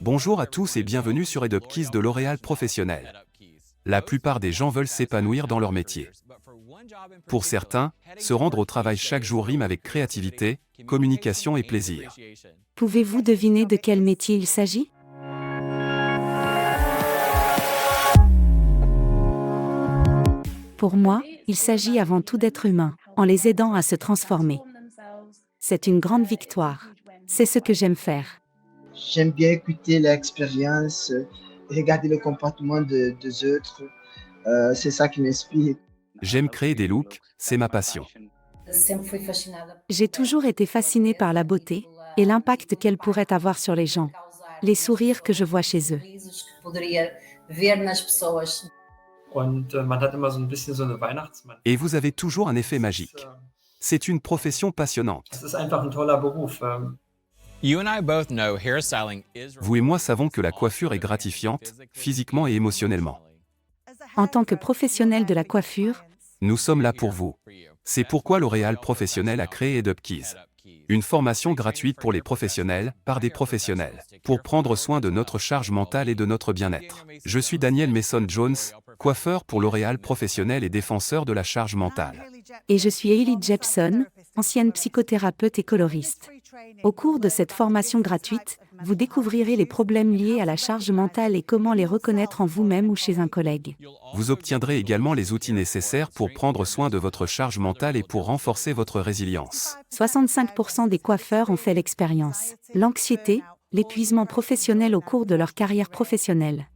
Bonjour à tous et bienvenue sur EdUpKeys de L'Oréal Professionnel. La plupart des gens veulent s'épanouir dans leur métier. Pour certains, se rendre au travail chaque jour rime avec créativité, communication et plaisir. Pouvez-vous deviner de quel métier il s'agit? Pour moi, il s'agit avant tout d'êtres humains, en les aidant à se transformer. C'est une grande victoire. C'est ce que j'aime faire. J'aime bien écouter l'expérience, regarder le comportement des autres. C'est ça qui m'inspire. J'aime créer des looks, c'est ma passion. J'ai toujours été fascinée par la beauté et l'impact qu'elle pourrait avoir sur les gens, les sourires que je vois chez eux. Et vous avez toujours un effet magique. C'est une profession passionnante. Vous et moi savons que la coiffure est gratifiante, physiquement et émotionnellement. En tant que professionnel de la coiffure, Nous sommes là pour vous. C'est pourquoi L'Oréal Professionnel a créé EdUpKeys. Une formation gratuite pour les professionnels, par des professionnels, pour prendre soin de notre charge mentale et de notre bien-être. Je suis Daniel Mason-Jones, coiffeur pour L'Oréal Professionnel et défenseur de la charge mentale. et je suis Hailey Jepson, ancienne psychothérapeute et coloriste. Au cours de cette formation gratuite, vous découvrirez les problèmes liés à la charge mentale et comment les reconnaître en vous-même ou chez un collègue. Vous obtiendrez également les outils nécessaires pour prendre soin de votre charge mentale et pour renforcer votre résilience. 65% des coiffeurs ont fait l'expérience. L'anxiété, l'épuisement professionnel au cours de leur carrière professionnelle.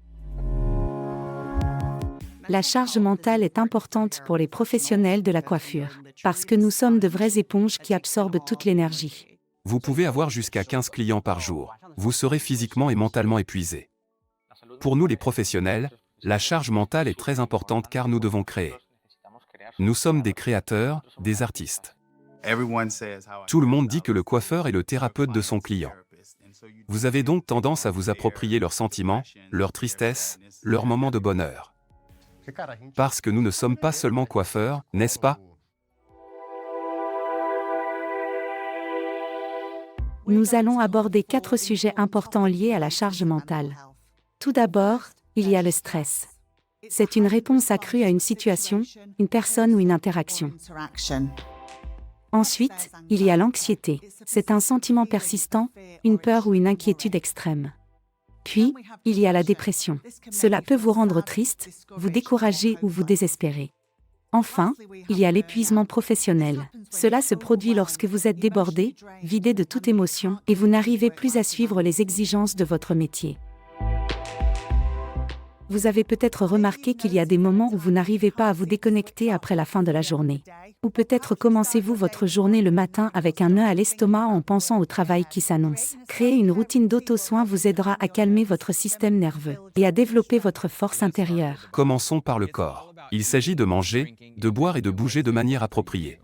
La charge mentale est importante pour les professionnels de la coiffure, parce que nous sommes de vraies éponges qui absorbent toute l'énergie. Vous pouvez avoir jusqu'à 15 clients par jour. Vous serez physiquement et mentalement épuisé. Pour nous les professionnels, la charge mentale est très importante car nous devons créer. Nous sommes des créateurs, des artistes. Tout le monde dit que le coiffeur est le thérapeute de son client. Vous avez donc tendance à vous approprier leurs sentiments, leurs tristesses, leurs moments de bonheur. Parce que nous ne sommes pas seulement coiffeurs, n'est-ce pas? Nous allons aborder 4 sujets importants liés à la charge mentale. Tout d'abord, il y a le stress. C'est une réponse accrue à une situation, une personne ou une interaction. Ensuite, il y a l'anxiété. C'est un sentiment persistant, une peur ou une inquiétude extrême. Puis, il y a la dépression. Cela peut vous rendre triste, vous décourager ou vous désespérer. Enfin, il y a l'épuisement professionnel. Cela se produit lorsque vous êtes débordé, vidé de toute émotion, et vous n'arrivez plus à suivre les exigences de votre métier. Vous avez peut-être remarqué qu'il y a des moments où vous n'arrivez pas à vous déconnecter après la fin de la journée. Ou peut-être commencez-vous votre journée le matin avec un nœud à l'estomac en pensant au travail qui s'annonce. Créer une routine d'auto-soin vous aidera à calmer votre système nerveux et à développer votre force intérieure. Commençons par le corps. Il s'agit de manger, de boire et de bouger de manière appropriée.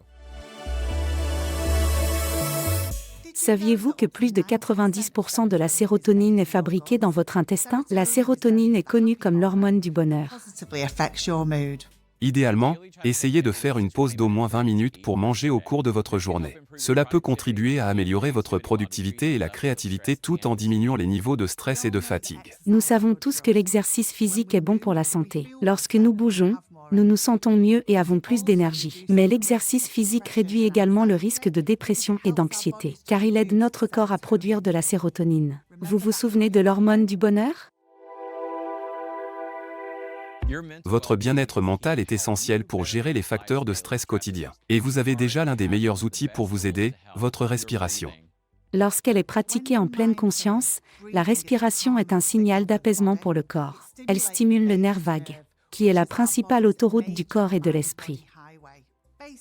Saviez-vous que plus de 90% de la sérotonine est fabriquée dans votre intestin? La sérotonine est connue comme l'hormone du bonheur. Idéalement, essayez de faire une pause d'au moins 20 minutes pour manger au cours de votre journée. Cela peut contribuer à améliorer votre productivité et la créativité tout en diminuant les niveaux de stress et de fatigue. Nous savons tous que l'exercice physique est bon pour la santé. Lorsque nous bougeons, nous nous sentons mieux et avons plus d'énergie. Mais l'exercice physique réduit également le risque de dépression et d'anxiété, car il aide notre corps à produire de la sérotonine. Vous vous souvenez de l'hormone du bonheur? Votre bien-être mental est essentiel pour gérer les facteurs de stress quotidiens. Et vous avez déjà l'un des meilleurs outils pour vous aider, votre respiration. Lorsqu'elle est pratiquée en pleine conscience, la respiration est un signal d'apaisement pour le corps. Elle stimule le nerf vague, qui est la principale autoroute du corps et de l'esprit.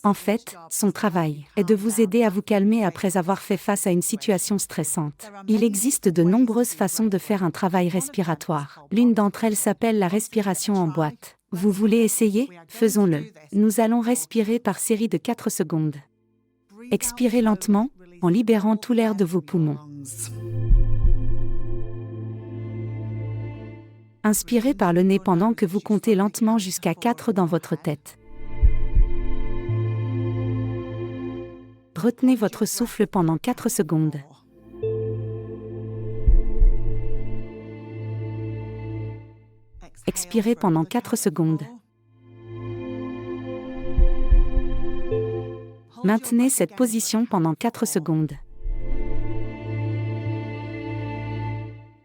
En fait, son travail est de vous aider à vous calmer après avoir fait face à une situation stressante. Il existe de nombreuses façons de faire un travail respiratoire. L'une d'entre elles s'appelle la respiration en boîte. Vous voulez essayer? Faisons-le. Nous allons respirer par série de 4 secondes. Expirez lentement, en libérant tout l'air de vos poumons. Inspirez par le nez pendant que vous comptez lentement jusqu'à 4 dans votre tête. Retenez votre souffle pendant 4 secondes. Expirez pendant 4 secondes. Maintenez cette position pendant 4 secondes.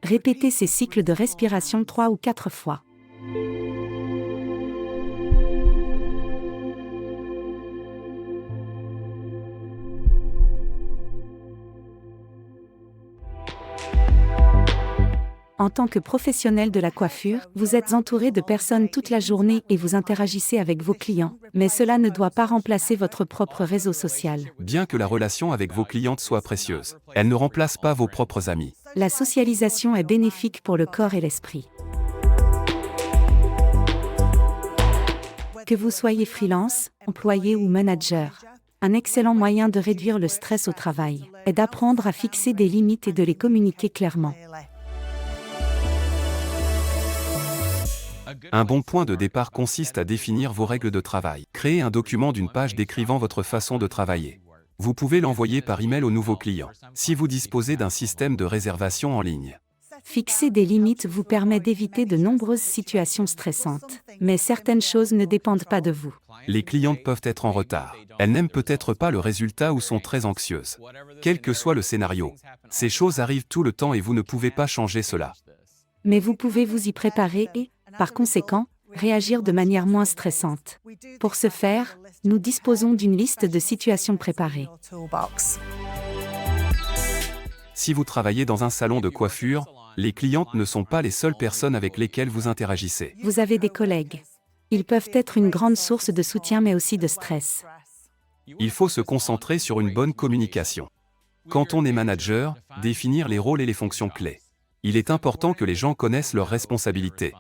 Répétez ces cycles de respiration 3 ou 4 fois. En tant que professionnel de la coiffure, vous êtes entouré de personnes toute la journée et vous interagissez avec vos clients, mais cela ne doit pas remplacer votre propre réseau social. Bien que la relation avec vos clientes soit précieuse, elle ne remplace pas vos propres amis. La socialisation est bénéfique pour le corps et l'esprit. Que vous soyez freelance, employé ou manager, un excellent moyen de réduire le stress au travail est d'apprendre à fixer des limites et de les communiquer clairement. Un bon point de départ consiste à définir vos règles de travail. Créez un document d'une page décrivant votre façon de travailler. Vous pouvez l'envoyer par email aux nouveaux clients, si vous disposez d'un système de réservation en ligne. Fixer des limites vous permet d'éviter de nombreuses situations stressantes, mais certaines choses ne dépendent pas de vous. Les clientes peuvent être en retard. Elles n'aiment peut-être pas le résultat ou sont très anxieuses. Quel que soit le scénario, ces choses arrivent tout le temps et vous ne pouvez pas changer cela. Mais vous pouvez vous y préparer et, par conséquent, réagir de manière moins stressante. Pour ce faire, nous disposons d'une liste de situations préparées. Si vous travaillez dans un salon de coiffure, les clientes ne sont pas les seules personnes avec lesquelles vous interagissez. Vous avez des collègues. Ils peuvent être une grande source de soutien mais aussi de stress. Il faut se concentrer sur une bonne communication. Quand on est manager, définir les rôles et les fonctions clés. Il est important que les gens connaissent leurs responsabilités.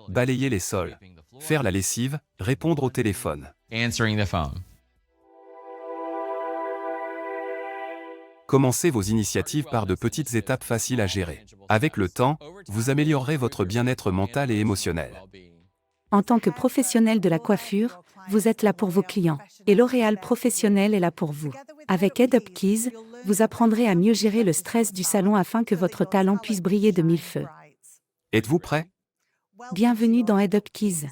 Balayer les sols, faire la lessive, répondre au téléphone. Commencez vos initiatives par de petites étapes faciles à gérer. Avec le temps, vous améliorerez votre bien-être mental et émotionnel. En tant que professionnel de la coiffure, vous êtes là pour vos clients, et L'Oréal Professionnel est là pour vous. Avec HeadUpKeys, vous apprendrez à mieux gérer le stress du salon afin que votre talent puisse briller de mille feux. Êtes-vous prêt ? Bienvenue dans HeadUpKeys.